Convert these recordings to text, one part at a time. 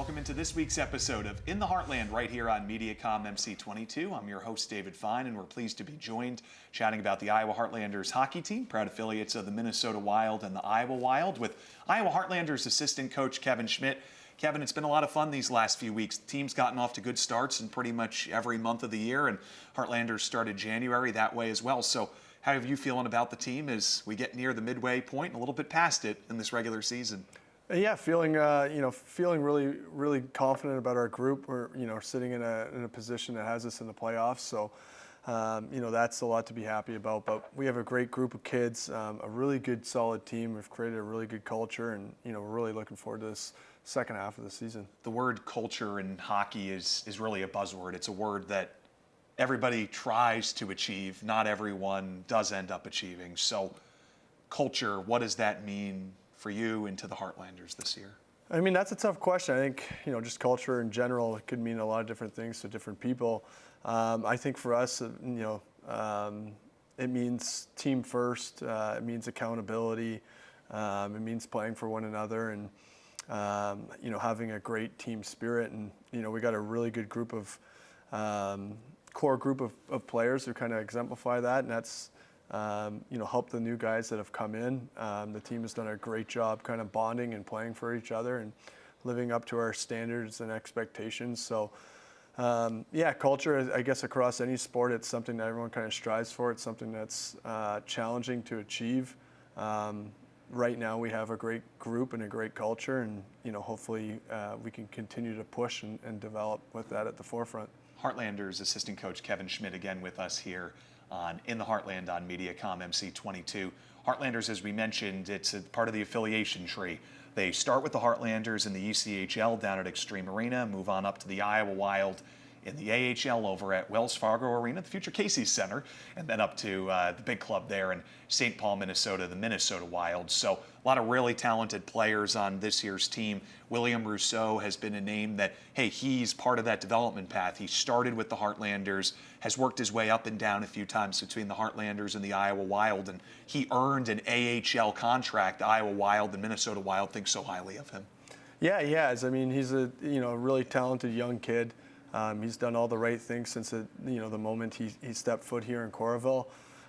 welcome into this week's episode of In the Heartland right here on Mediacom MC22. I'm your host, David Fine, and we're pleased to be joined chatting about the Iowa Heartlanders hockey team, proud affiliates of the Minnesota Wild and the Iowa Wild, with Iowa Heartlanders assistant coach Kevin Schmidt. Kevin, it's been a lot of fun these last few weeks. The team's gotten off to good starts in pretty much every month of the year, and Heartlanders started January that way as well. So how are you feeling about the team as we get near the midway point and a little bit past it in this regular season? Yeah, feeling really confident about our group. We're sitting in a position that has us in the playoffs, so that's a lot to be happy about. But we have a great group of kids, a really good solid team. We've created a really good culture, and we're really looking forward to this second half of the season. The word culture in hockey is really a buzzword. It's a word that everybody tries to achieve. Not everyone does end up achieving. So culture, what does that mean for you and to the Heartlanders this year? I mean, that's a tough question. I think, just culture in general, it could mean a lot of different things to different people. I think for us, it means team first. It means accountability. It means playing for one another and, having a great team spirit. And, we got a really good group of, core group of players who kind of exemplify that. And that's, help the new guys that have come in. The team has done a great job kind of bonding and playing for each other and living up to our standards and expectations. So, culture, I guess across any sport, it's something that everyone kind of strives for. It's something that's challenging to achieve. Right now we have a great group and a great culture, and, hopefully we can continue to push and develop with that at the forefront. Heartlanders assistant coach Kevin Schmidt again with us here on In the Heartland on Mediacom MC22. Heartlanders, as we mentioned, it's a part of the affiliation tree. They start with the Heartlanders in the ECHL down at Extreme Arena, move on up to the Iowa Wild in the AHL over at Wells Fargo Arena, the future Casey's Center, and then up to the big club there in St. Paul, Minnesota, the Minnesota Wild. So a lot of really talented players on this year's team. William Rousseau has been a name that, hey, he's part of that development path. He started with the Heartlanders, has worked his way up and down a few times between the Heartlanders and the Iowa Wild, and he earned an AHL contract. The Iowa Wild and Minnesota Wild think so highly of him. Yeah, he has. I mean, he's a really talented young kid. He's done all the right things since the moment he stepped foot here in Coralville.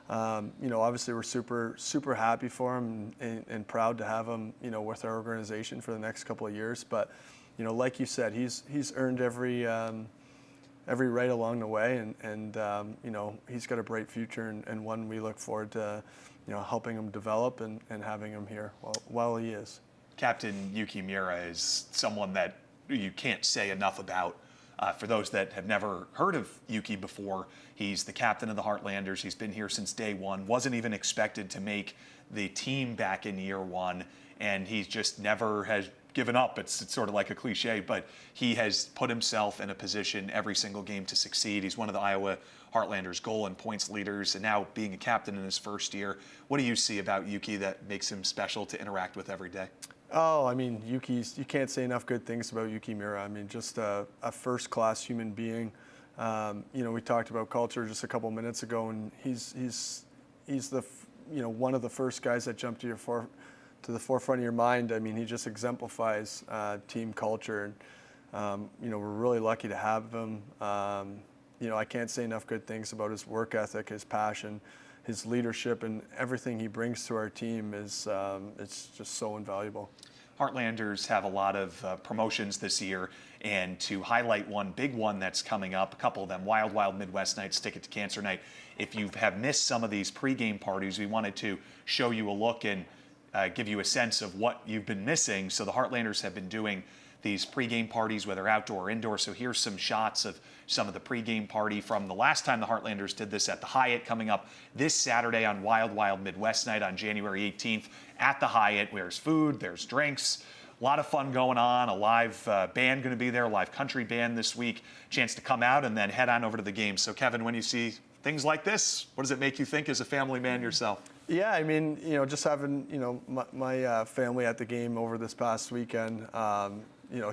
Obviously we're super happy for him and proud to have him, with our organization for the next couple of years. But, like you said, he's earned every right along the way, and he's got a bright future and one we look forward to, helping him develop and having him here while he is. Captain Yuki Miura is someone that you can't say enough about. For those that have never heard of Yuki before, he's the captain of the Heartlanders. He's been here since day one, wasn't even expected to make the team back in year one, and he's just never has given up. It's sort of like a cliche, but he has put himself in a position every single game to succeed. He's one of the Iowa Heartlanders goal and points leaders, and now being a captain in his first year. What do you see about Yuki that makes him special to interact with every day? Oh, I mean, you can't say enough good things about Yuki Miura. I mean, just a first-class human being. We talked about culture just a couple minutes ago, and he's the one of the first guys that jumped to the forefront of your mind. I mean, he just exemplifies team culture, and we're really lucky to have him. I can't say enough good things about his work ethic, his passion, his leadership, and everything he brings to our team is it's just so invaluable. Heartlanders have a lot of promotions this year, and to highlight one big one that's coming up, a couple of them, Wild Midwest Nights, Ticket to Cancer Night. If you have missed some of these pregame parties, we wanted to show you a look and give you a sense of what you've been missing. So the Heartlanders have been doing these pregame parties, whether outdoor or indoor. So here's some shots of some of the pregame party from the last time the Heartlanders did this at the Hyatt, coming up this Saturday on Wild Midwest Night on January 18th at the Hyatt. There's food, there's drinks, a lot of fun going on, a live band going to be there, a live country band this week, chance to come out and then head on over to the game. So Kevin, when you see things like this, what does it make you think as a family man yourself? Yeah, I mean, just having, my family at the game over this past weekend,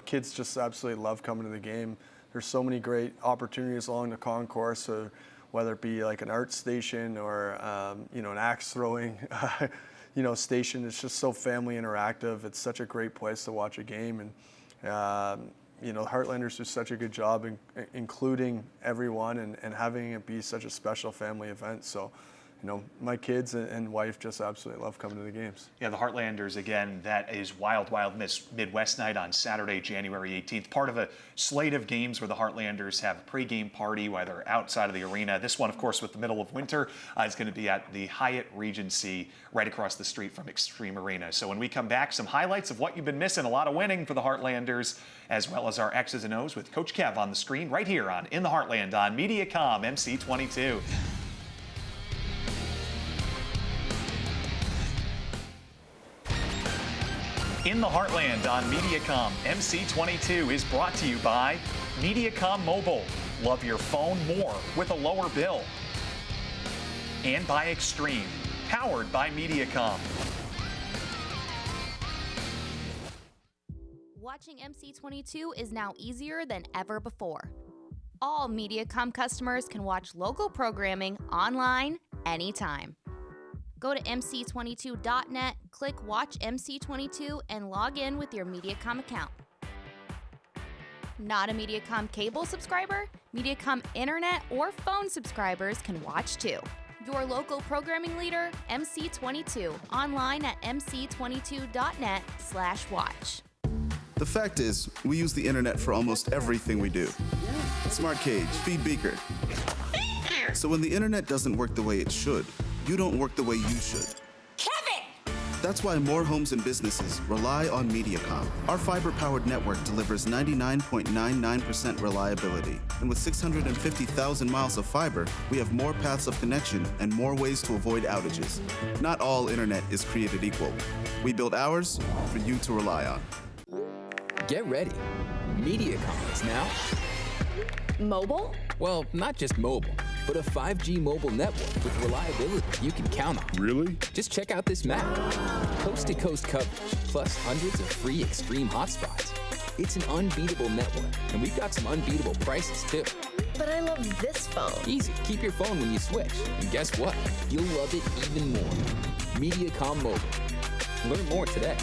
kids just absolutely love coming to the game. There's so many great opportunities along the concourse, whether it be like an art station or, an axe throwing, station. It's just so family interactive. It's such a great place to watch a game. And, the Heartlanders do such a good job in including everyone and having it be such a special family event. So, my kids and wife just absolutely love coming to the games. Yeah, the Heartlanders, again, that is Wild Wild Midwest Night on Saturday, January 18th. Part of a slate of games where the Heartlanders have a pregame party, whether outside of the arena. This one, of course, with the middle of winter, is going to be at the Hyatt Regency right across the street from Extreme Arena. So when we come back, some highlights of what you've been missing. A lot of winning for the Heartlanders, as well as our X's and O's with Coach Kev on the screen right here on In the Heartland on Mediacom MC22. In the Heartland on Mediacom MC22 is brought to you by Mediacom Mobile. Love your phone more with a lower bill. And by Extreme, powered by Mediacom. Watching MC22 is now easier than ever before. All Mediacom customers can watch local programming online anytime. Go to mc22.net, click Watch MC22, and log in with your Mediacom account. Not a Mediacom cable subscriber? Mediacom internet or phone subscribers can watch too. Your local programming leader, MC22, online at mc22.net/watch. The fact is, we use the internet for almost everything we do. Smart cage, feed beaker. So when the internet doesn't work the way it should, you don't work the way you should. Kevin! That's why more homes and businesses rely on Mediacom. Our fiber-powered network delivers 99.99% reliability. And with 650,000 miles of fiber, we have more paths of connection and more ways to avoid outages. Not all internet is created equal. We build ours for you to rely on. Get ready. Mediacom is now Mobile? well, not just mobile, but a 5G mobile network with reliability you can count on. Really? Just check out this map. Coast-to-coast coverage, plus hundreds of free Extreme hotspots. It's an unbeatable network, and we've got some unbeatable prices, too. But I love this phone. Easy. Keep your phone when you switch. And guess what? You'll love it even more. Mediacom Mobile. Learn more today.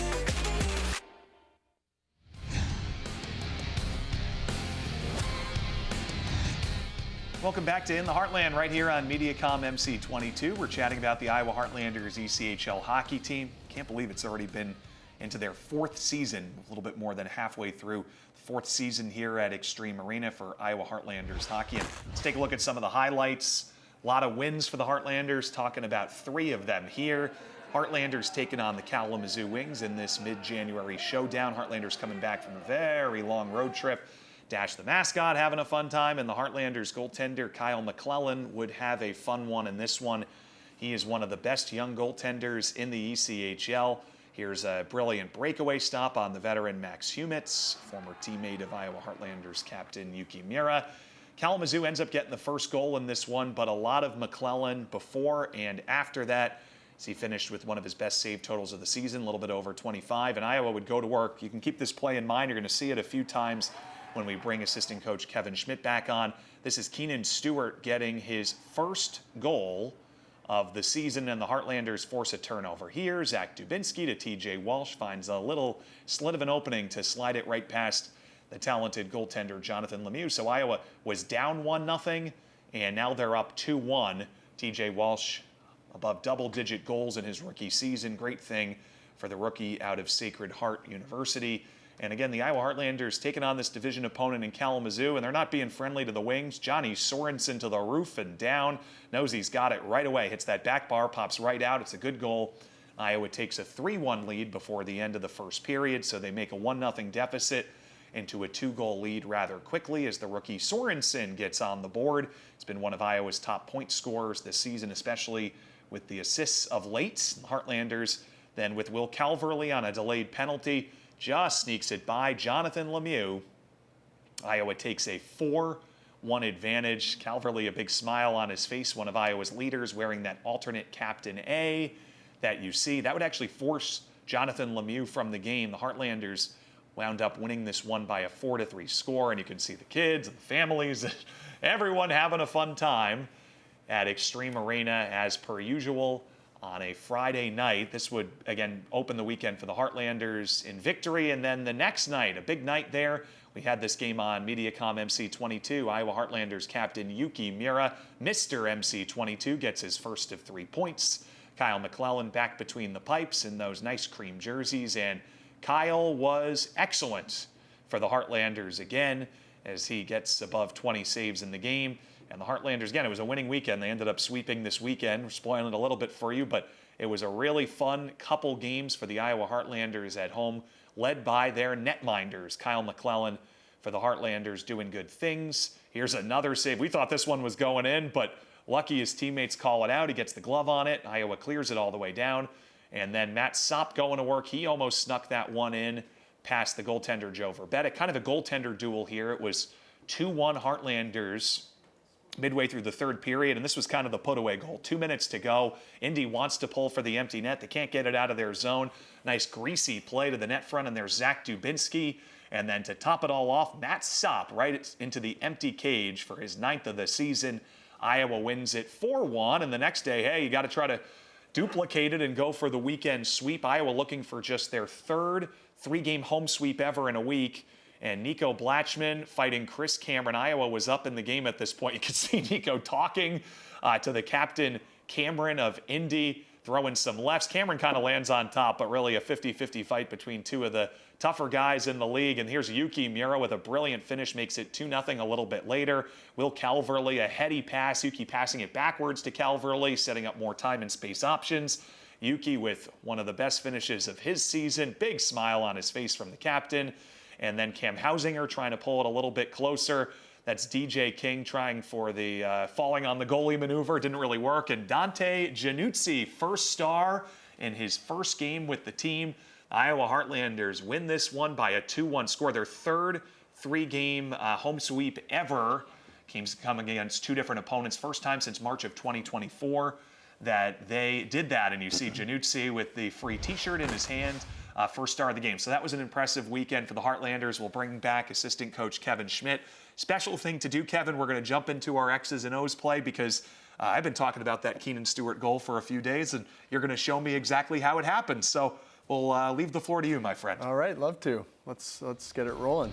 Welcome back to In the Heartland right here on Mediacom MC22. We're chatting about the Iowa Heartlanders ECHL hockey team. Can't believe it's already been into their fourth season, a little bit more than halfway through the fourth season here at Extreme Arena for Iowa Heartlanders hockey. And let's take a look at some of the highlights. A lot of wins for the Heartlanders, talking about 3 of them here. Heartlanders taking on the Kalamazoo Wings in this mid-January showdown. Heartlanders coming back from a very long road trip. Dash the mascot having a fun time, and the Heartlanders goaltender Kyle McClellan would have a fun one in this one. He is one of the best young goaltenders in the ECHL. Here's a brilliant breakaway stop on the veteran Max Humitz, former teammate of Iowa Heartlanders captain Yuki Mira. Kalamazoo ends up getting the first goal in this one, but a lot of McClellan before and after that, as he finished with one of his best save totals of the season, a little bit over 25, and Iowa would go to work. You can keep this play in mind. You're going to see it a few times when we bring assistant coach Kevin Schmidt back on. This is Keenan Stewart getting his first goal of the season, and the Heartlanders force a turnover here. Zach Dubinsky to TJ Walsh finds a little slit of an opening to slide it right past the talented goaltender Jonathan Lemieux. So Iowa was down 1-0, and now they're up 2-1. TJ Walsh above double-digit goals in his rookie season. Great thing for the rookie out of Sacred Heart University. And again, the Iowa Heartlanders taking on this division opponent in Kalamazoo, and they're not being friendly to the Wings. Johnny Sorensen to the roof and down. Knows he's got it right away. Hits that back bar, pops right out. It's a good goal. Iowa takes a 3-1 lead before the end of the first period, so they make a 1-0 deficit into a 2-goal lead rather quickly as the rookie Sorensen gets on the board. It's been one of Iowa's top point scorers this season, especially with the assists of late. The Heartlanders then with Will Calverley on a delayed penalty just sneaks it by Jonathan Lemieux. Iowa takes a 4-1 advantage. Calverley, a big smile on his face, one of Iowa's leaders, wearing that alternate Captain A that you see. That would actually force Jonathan Lemieux from the game. The Heartlanders wound up winning this one by a 4-3 score, and you can see the kids and the families, everyone having a fun time at Extreme Arena as per usual on a Friday night. This would, again, open the weekend for the Heartlanders in victory. And then the next night, a big night there, we had this game on Mediacom MC22. Iowa Heartlanders captain Yuki Mura, Mr. MC22, gets his first of 3 points. Kyle McClellan back between the pipes in those nice cream jerseys. And Kyle was excellent for the Heartlanders again as he gets above 20 saves in the game. And the Heartlanders, again, it was a winning weekend. They ended up sweeping this weekend. We're spoiling it a little bit for you, but it was a really fun couple games for the Iowa Heartlanders at home, led by their netminders. Kyle McClellan for the Heartlanders doing good things. Here's another save. We thought this one was going in, but lucky his teammates call it out. He gets the glove on it. Iowa clears it all the way down. And then Matt Sopp going to work. He almost snuck that one in past the goaltender Joe Verbetta. Kind of a goaltender duel here. It was 2-1 Heartlanders midway through the third period, and this was kind of the put-away goal. 2 minutes to go. Indy wants to pull for the empty net. They can't get it out of their zone. Nice greasy play to the net front, and there's Zach Dubinsky. And then to top it all off, Matt Sopp right into the empty cage for his 9th of the season. Iowa wins it 4-1, and the next day, hey, you got to try to duplicate it and go for the weekend sweep. Iowa looking for just their third 3-game home sweep ever in a week. And Nico Blatchman fighting Chris Cameron. Iowa was up in the game at this point. You could see Nico talking to the captain, Cameron of Indy, throwing some lefts. Cameron kind of lands on top, but really a 50-50 fight between two of the tougher guys in the league. And here's Yuki Mura with a brilliant finish, makes it 2-0 a little bit later. Will Calverley, a heady pass. Yuki passing it backwards to Calverley, setting up more time and space options. Yuki with one of the best finishes of his season. Big smile on his face from the captain. And then Cam Hausinger trying to pull it a little bit closer. That's DJ King trying for the falling on the goalie maneuver. Didn't really work. And Dante Januzzi, first star in his first game with the team. Iowa Heartlanders win this one by a 2-1 score. Their third 3-game home sweep ever. Teams coming against 2 different opponents. First time since March of 2024 that they did that. And you see Januzzi with the free T-shirt in his hand. First star of the game. So that was an impressive weekend for the Heartlanders. We'll bring back assistant coach Kevin Schmidt. Special thing to do, Kevin, we're going to jump into our X's and O's play because I've been talking about that Keenan Stewart goal for a few days, and you're going to show me exactly how it happened. So we'll leave the floor to you, my friend. All right, love to. Let's get it rolling.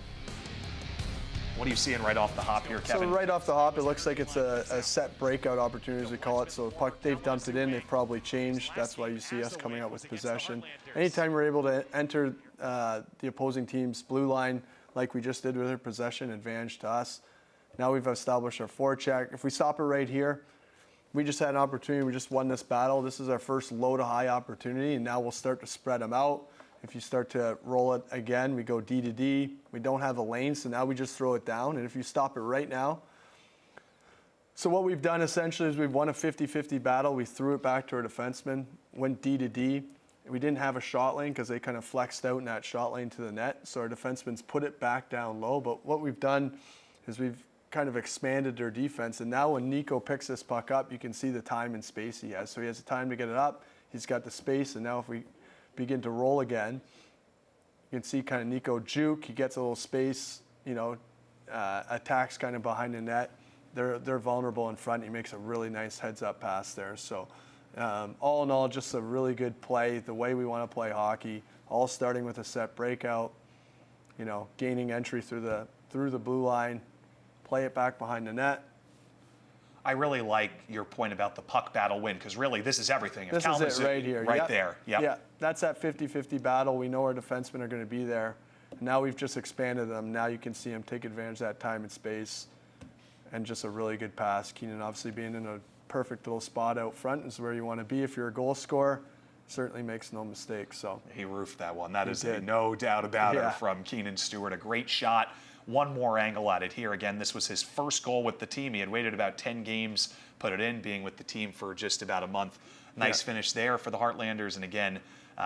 What are you seeing right off the hop here, Kevin? So right off the hop, it looks like it's a set breakout opportunity, as we call it. So the puck, they've dumped it in. They've probably changed. That's why you see us coming out with possession. Anytime we're able to enter the opposing team's blue line, like we just did with their possession, advantage to us. Now we've established our forecheck. If we stop it right here, we just had an opportunity. We just won this battle. This is our first low to high opportunity, and now we'll start to spread them out. If you start to roll it again, we go D to D. We don't have a lane, so now we just throw it down. And if you stop it right now, so what we've done essentially is we've won a 50-50 battle. We threw it back to our defenseman, went D to D. We didn't have a shot lane because they kind of flexed out in that shot lane to the net. So our defenseman's put it back down low. But what we've done is we've kind of expanded their defense. And now when Nico picks this puck up, you can see the time and space he has. So he has the time to get it up. He's got the space. And now if we begin to roll again, you can see kind of Nico juke. He gets a little space, attacks kind of behind the net. They're vulnerable in front. He makes a really nice heads-up pass there. So all in all, just a really good play, the way we want to play hockey, all starting with a set breakout, gaining entry through the blue line, play it back behind the net. I really like your point about the puck battle win because really this is everything. This is it right here. Right there. Yep. Yeah, that's that 50-50 battle. We know our defensemen are going to be there. And now we've just expanded them. Now you can see them take advantage of that time and space. And just a really good pass. Keenan obviously being in a perfect little spot out front is where you want to be if you're a goal scorer. Certainly makes no mistake. So he roofed that one. That is no doubt about it from Keenan Stewart. A great shot. One more angle at it here. Again, this was his first goal with the team. He had waited about 10 games, put it in, being with the team for just about a month. Nice finish there for the Heartlanders. And again,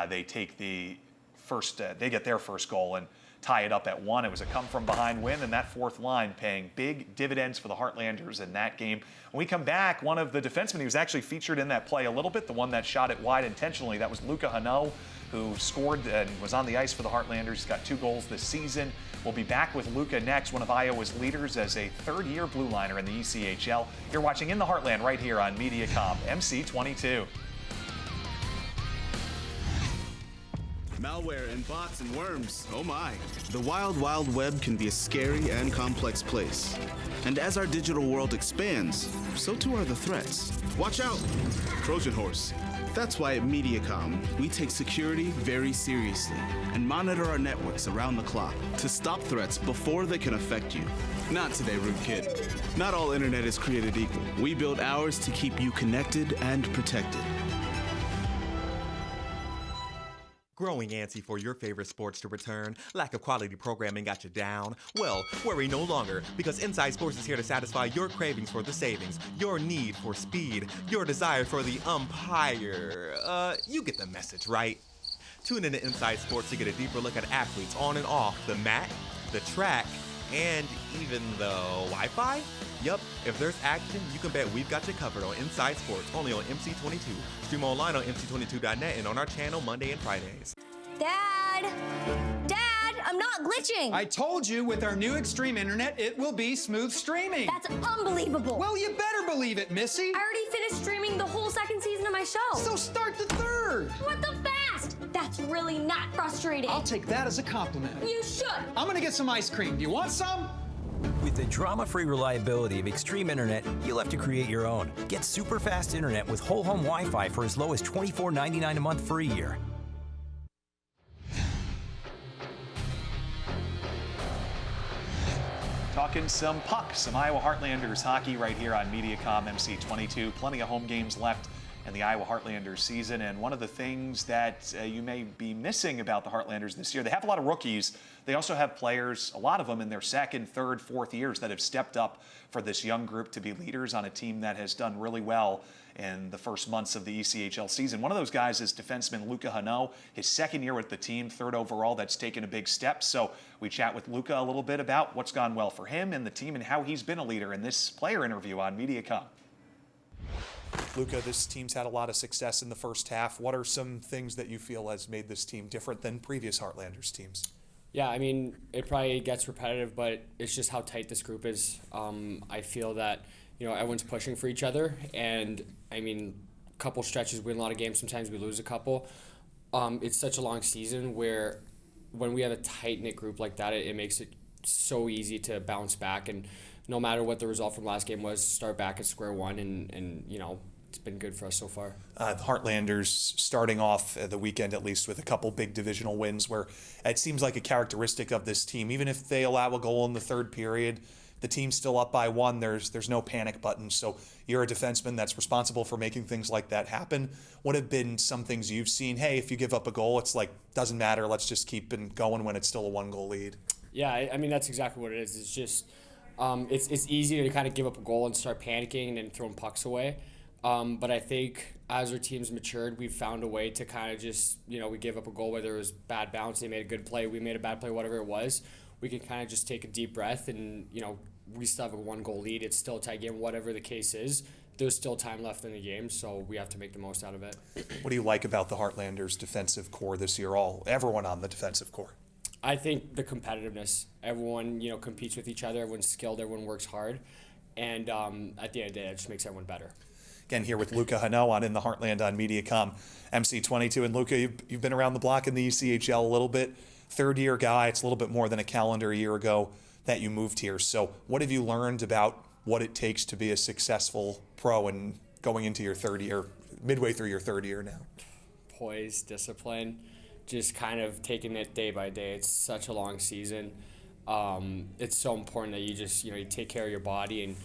they take the first, they get their first goal and tie it up at 1. It was a come-from-behind win, and that fourth line paying big dividends for the Heartlanders in that game. When we come back, one of the defensemen, he was actually featured in that play a little bit, the one that shot it wide intentionally, that was Luca Hano, who scored and was on the ice for the Heartlanders. He's got 2 goals this season. We'll be back with Luca next, one of Iowa's leaders as a third-year blue liner in the ECHL. You're watching In the Heartland right here on Mediacom MC22. Malware and bots and worms, oh my. The wild, wild web can be a scary and complex place. And as our digital world expands, so too are the threats. Watch out, Trojan horse. That's why at Mediacom, we take security very seriously and monitor our networks around the clock to stop threats before they can affect you. Not today, rude kid. Not all internet is created equal. We build ours to keep you connected and protected. Growing antsy for your favorite sports to return? Lack of quality programming got you down? Well, worry no longer, because Inside Sports is here to satisfy your cravings for the savings, your need for speed, your desire for the umpire. You get the message, right? Tune in to Inside Sports to get a deeper look at athletes on and off the mat, the track, and even the Wi-Fi? Yup, if there's action, you can bet we've got you covered on Inside Sports, only on MC22. Stream online on MC22.net and on our channel Monday and Fridays. Dad! Dad, I'm not glitching! I told you with our new Extreme Internet, it will be smooth streaming. That's unbelievable! Well, you better believe it, Missy. I already finished streaming the whole second season of my show. So start the third. What the fast? That's really not frustrating. I'll take that as a compliment. You should. I'm gonna get some ice cream. Do you want some? With the drama-free reliability of Extreme Internet, you'll have to create your own. Get super fast internet with whole home Wi-Fi for as low as $24.99 a month for a year. Talking some puck, some Iowa Heartlanders hockey right here on Mediacom MC22. Plenty of home games left in the Iowa Heartlanders season, and one of the things that you may be missing about the Heartlanders this year, they have a lot of rookies. They also have players, a lot of them in their second, third, fourth years, that have stepped up for this young group to be leaders on a team that has done really well in the first months of the ECHL season. One of those guys is defenseman Luca Hano, his second year with the team, third overall. That's taken a big step. So we chat with Luca a little bit about what's gone well for him and the team and how he's been a leader in this player interview on Mediacom. Luca, this team's had a lot of success in the first half. What are some things that you feel has made this team different than previous Heartlanders teams? Yeah, I mean, it probably gets repetitive, but it's just how tight this group is. I feel that, everyone's pushing for each other, and I mean, a couple stretches, we win a lot of games, sometimes we lose a couple. It's such a long season where when we have a tight-knit group like that, it makes it so easy to bounce back, and no matter what the result from last game was, start back at square one, and it's been good for us so far. The Heartlanders starting off the weekend at least with a couple big divisional wins where it seems like a characteristic of this team. Even if they allow a goal in the third period, the team's still up by one. There's no panic button. So you're a defenseman that's responsible for making things like that happen. What have been some things you've seen? Hey, if you give up a goal, it's like, doesn't matter. Let's just keep it going when it's still a 1-goal lead. Yeah, I mean, that's exactly what it is. It's just it's easy to kind of give up a goal and start panicking and then throwing pucks away. But I think as our team's matured, we've found a way to kind of just, we gave up a goal, whether it was bad bounce, they made a good play, we made a bad play, whatever it was. We can kind of just take a deep breath and, we still have a 1-goal lead. It's still a tie game, whatever the case is. There's still time left in the game, so we have to make the most out of it. What do you like about the Heartlanders' defensive core this year, everyone on the defensive core? I think the competitiveness. Everyone, competes with each other. Everyone's skilled. Everyone works hard. And at the end of the day, it just makes everyone better. Again, here with Luca Hano on In the Heartland on Mediacom MC22. And Luca, you've been around the block in the ECHL a little bit. Third-year guy. It's a little bit more than a calendar year ago that you moved here. So what have you learned about what it takes to be a successful pro and going into your third year, midway through your third year now? Poise, discipline, just kind of taking it day by day. It's such a long season. It's so important that you just, you take care of your body, and,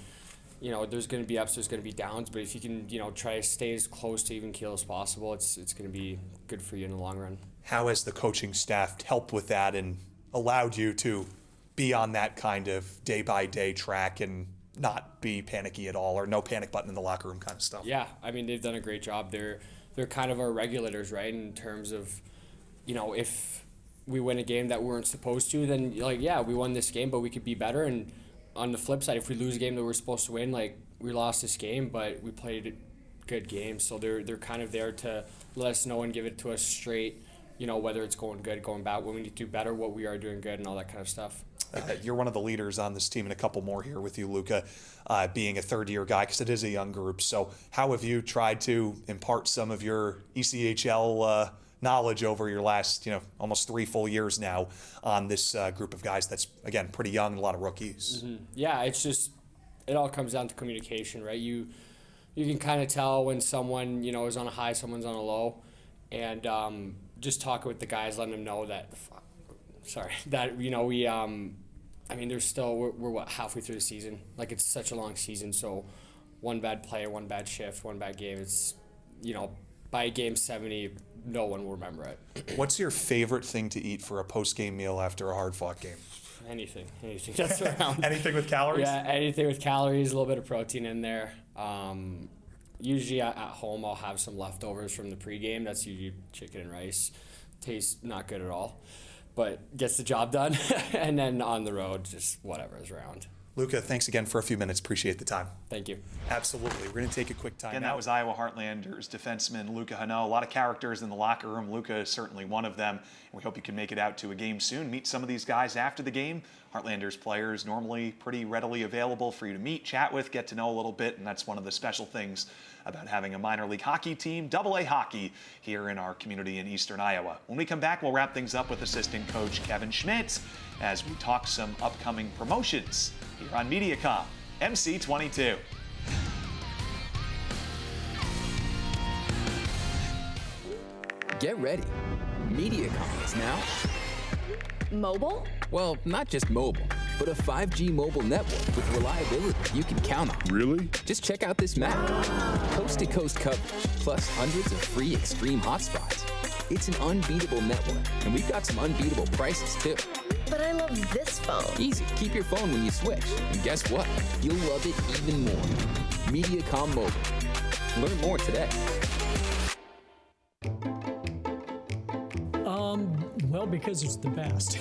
there's going to be ups, there's going to be downs, but if you can, try to stay as close to even keel as possible, it's going to be good for you in the long run. How has the coaching staff helped with that and allowed you to be on that kind of day-by-day track and not be panicky at all, or no panic button in the locker room kind of stuff? Yeah, I mean, they've done a great job. They're kind of our regulators, right, in terms of, if we win a game that we weren't supposed to, then, we won this game, but we could be better. And on the flip side, if we lose a game that we're supposed to win, we lost this game, but we played a good game. So they're kind of there to let us know and give it to us straight, whether it's going good, going bad, what we need to do better, what we are doing good, and all that kind of stuff. You're one of the leaders on this team, and a couple more here with you, Luca, being a third-year guy, because it is a young group. So how have you tried to impart some of your ECHL knowledge over your last, almost 3 full years now on this group of guys that's, again, pretty young and a lot of rookies. Mm-hmm. Yeah, it's just, it all comes down to communication, right? You can kind of tell when someone, is on a high, someone's on a low, and just talking with the guys, letting them know that, there's still, we're halfway through the season. Like, it's such a long season, so one bad play, one bad shift, one bad game, it's, by game 70, no one will remember it. What's your favorite thing to eat for a post-game meal after a hard-fought game? Anything that's around. Anything with calories? Yeah, anything with calories, a little bit of protein in there. Usually at home I'll have some leftovers from the pregame. That's usually chicken and rice. Tastes not good at all, but gets the job done. And then on the road, just whatever is around. Luca, thanks again for a few minutes. Appreciate the time. Thank you. Absolutely. We're going to take a quick time. And that was Iowa Heartlanders defenseman Luca Hano. A lot of characters in the locker room. Luca is certainly one of them. And we hope you can make it out to a game soon. Meet some of these guys after the game. Heartlanders players normally pretty readily available for you to meet, chat with, get to know a little bit. And that's one of the special things about having a minor league hockey team, AA hockey, here in our community in Eastern Iowa. When we come back, we'll wrap things up with assistant coach Kevin Schmidt as we talk some upcoming promotions here on MediaCom MC22. Get ready. MediaCom is now Mobile? Well, not just mobile, but a 5G mobile network with reliability you can count on. Really? Just check out this map. Coast-to-coast coverage, plus hundreds of free extreme hotspots. It's an unbeatable network, and we've got some unbeatable prices, too. But I love this phone. Easy. Keep your phone when you switch. And guess what? You'll love it even more. MediaCom Mobile. Learn more today. Well, because it's the best.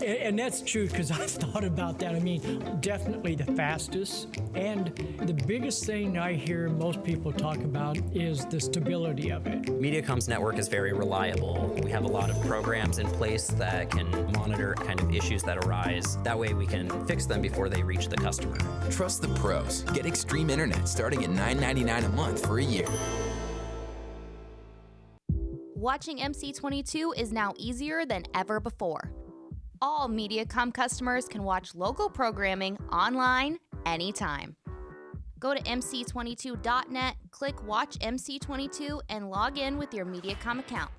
And that's true, because I've thought about that. I mean, definitely the fastest. And the biggest thing I hear most people talk about is the stability of it. MediaCom's network is very reliable. We have a lot of programs in place that can monitor kind of issues that arise. That way we can fix them before they reach the customer. Trust the pros. Get extreme internet starting at $9.99 a month for a year. Watching MC22 is now easier than ever before. All MediaCom customers can watch local programming online anytime. Go to mc22.net, click Watch MC22, and log in with your MediaCom account.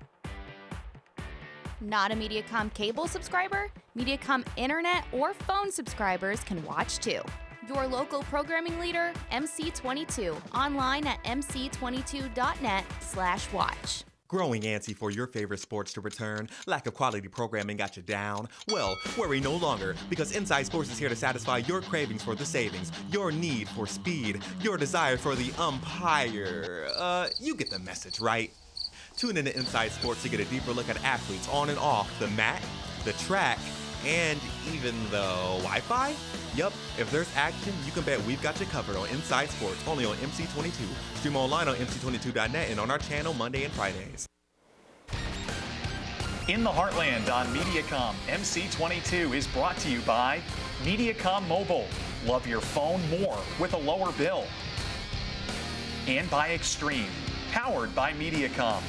Not a MediaCom cable subscriber? MediaCom internet or phone subscribers can watch too. Your local programming leader, MC22, online at mc22.net/watch. Growing antsy for your favorite sports to return? Lack of quality programming got you down? Well, worry no longer, because Inside Sports is here to satisfy your cravings for the savings, your need for speed, your desire for the umpire. You get the message, right? Tune in to Inside Sports to get a deeper look at athletes on and off the mat, the track, and even the Wi-Fi? Yup, if there's action, you can bet we've got you covered on Inside Sports, only on MC22. Stream online on mc22.net and on our channel Monday and Fridays. In the Heartland on MediaCom, MC22 is brought to you by MediaCom Mobile. Love your phone more with a lower bill. And by Extreme, powered by MediaCom.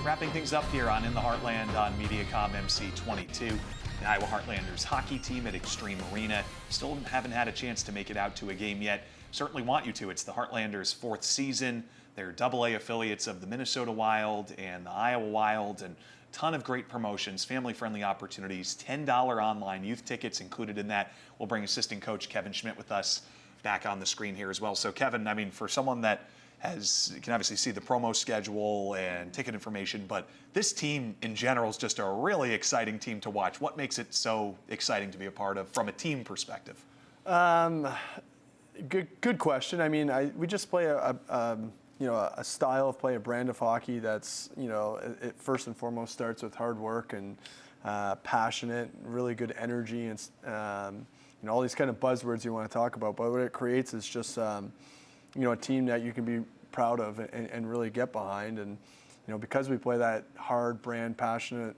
Wrapping things up here on In the Heartland on MediaCom MC22. The Iowa Heartlanders hockey team at Extreme Arena. Still haven't had a chance to make it out to a game yet. Certainly want you to. It's the Heartlanders' 4th season. They're AA affiliates of the Minnesota Wild and the Iowa Wild, and a ton of great promotions, family-friendly opportunities, $10 online youth tickets included in that. We'll bring assistant coach Kevin Schmidt with us back on the screen here as well. So Kevin, I mean, for someone that can obviously see the promo schedule and ticket information, but this team in general is just a really exciting team to watch. What makes it so exciting to be a part of from a team perspective? Good question. I mean, we just play a style of play, a brand of hockey that's, it first and foremost starts with hard work and passionate, really good energy, and all these kind of buzzwords you want to talk about. But what it creates is just a team that you can be proud of and really get behind. And, because we play that hard brand, passionate,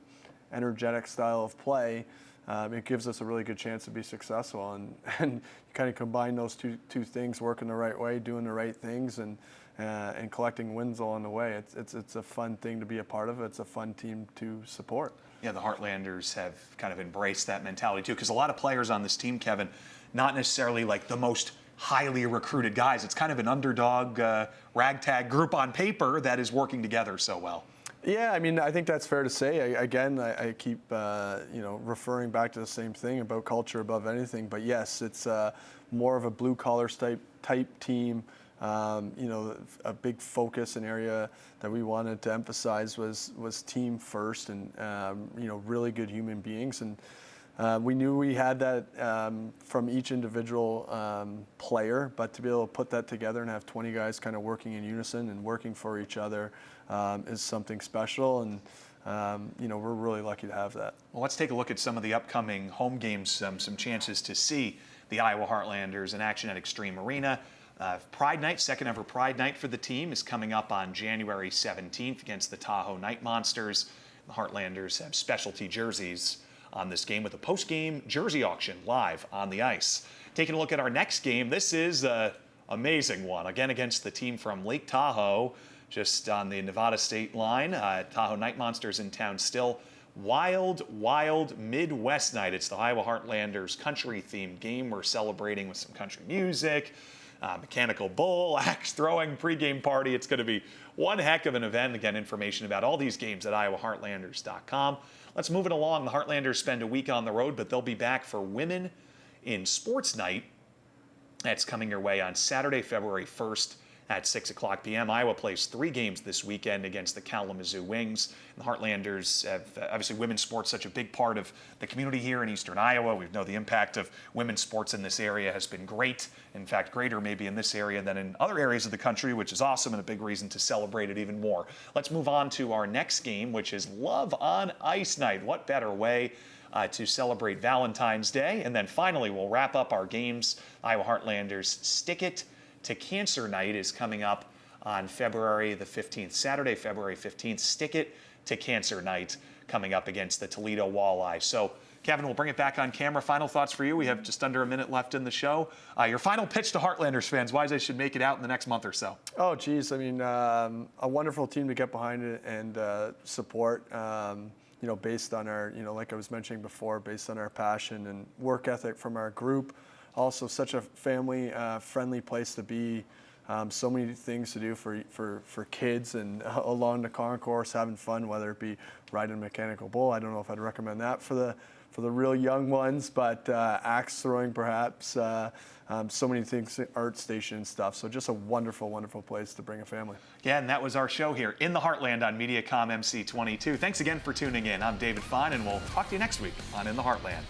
energetic style of play, it gives us a really good chance to be successful. And you kind of combine those two things, working the right way, doing the right things, and collecting wins along the way. It's a fun thing to be a part of. It's a fun team to support. Yeah, the Heartlanders have kind of embraced that mentality too, because a lot of players on this team, Kevin, not necessarily like the most highly recruited guys. It's kind of an underdog, ragtag group on paper that is working together so well. Yeah, I mean, I think that's fair to say. I keep referring back to the same thing about culture above anything. But yes, it's more of a blue collar type team. A big focus and area that we wanted to emphasize was team first, and really good human beings. And we knew we had that from each individual player, but to be able to put that together and have 20 guys kind of working in unison and working for each other is something special. And we're really lucky to have that. Well, let's take a look at some of the upcoming home games, some chances to see the Iowa Heartlanders in action at Extreme Arena. Pride Night, second ever Pride Night for the team, is coming up on January 17th against the Tahoe Night Monsters. The Heartlanders have specialty jerseys on this game with a post-game jersey auction live on the ice. Taking a look at our next game, this is an amazing one. Again, against the team from Lake Tahoe, just on the Nevada state line. Tahoe Night Monsters in town still. Wild Midwest night. It's the Iowa Heartlanders country-themed game. We're celebrating with some country music, mechanical bull, axe throwing, pregame party. It's going to be one heck of an event. Again, information about all these games at iowaheartlanders.com. Let's move it along. The Heartlanders spend a week on the road, but they'll be back for Women in Sports Night. That's coming your way on Saturday, February 1st at 6 o'clock p.m. Iowa plays 3 games this weekend against the Kalamazoo Wings. The Heartlanders have, obviously, women's sports such a big part of the community here in Eastern Iowa. We know the impact of women's sports in this area has been great. In fact, greater maybe in this area than in other areas of the country, which is awesome and a big reason to celebrate it even more. Let's move on to our next game, which is Love on Ice Night. What better way to celebrate Valentine's Day? And then finally, we'll wrap up our games. Iowa Heartlanders Stick It to Cancer Night is coming up on February the 15th. Saturday, February 15th, Stick It to Cancer Night coming up against the Toledo Walleye. So, Kevin, we'll bring it back on camera. Final thoughts for you. We have just under a minute left in the show. Your final pitch to Heartlanders fans, why they should make it out in the next month or so. Oh, geez. I mean, a wonderful team to get behind it and support, based on our, like I was mentioning before, based on our passion and work ethic from our group. Also, such a family-friendly place to be. So many things to do for kids and along the concourse, having fun, whether it be riding a mechanical bull. I don't know if I'd recommend that for the real young ones, but axe throwing perhaps. So many things, art station and stuff. So just a wonderful, wonderful place to bring a family. Yeah, and that was our show here in the Heartland on MediaCom MC22. Thanks again for tuning in. I'm David Fine, and we'll talk to you next week on In the Heartland.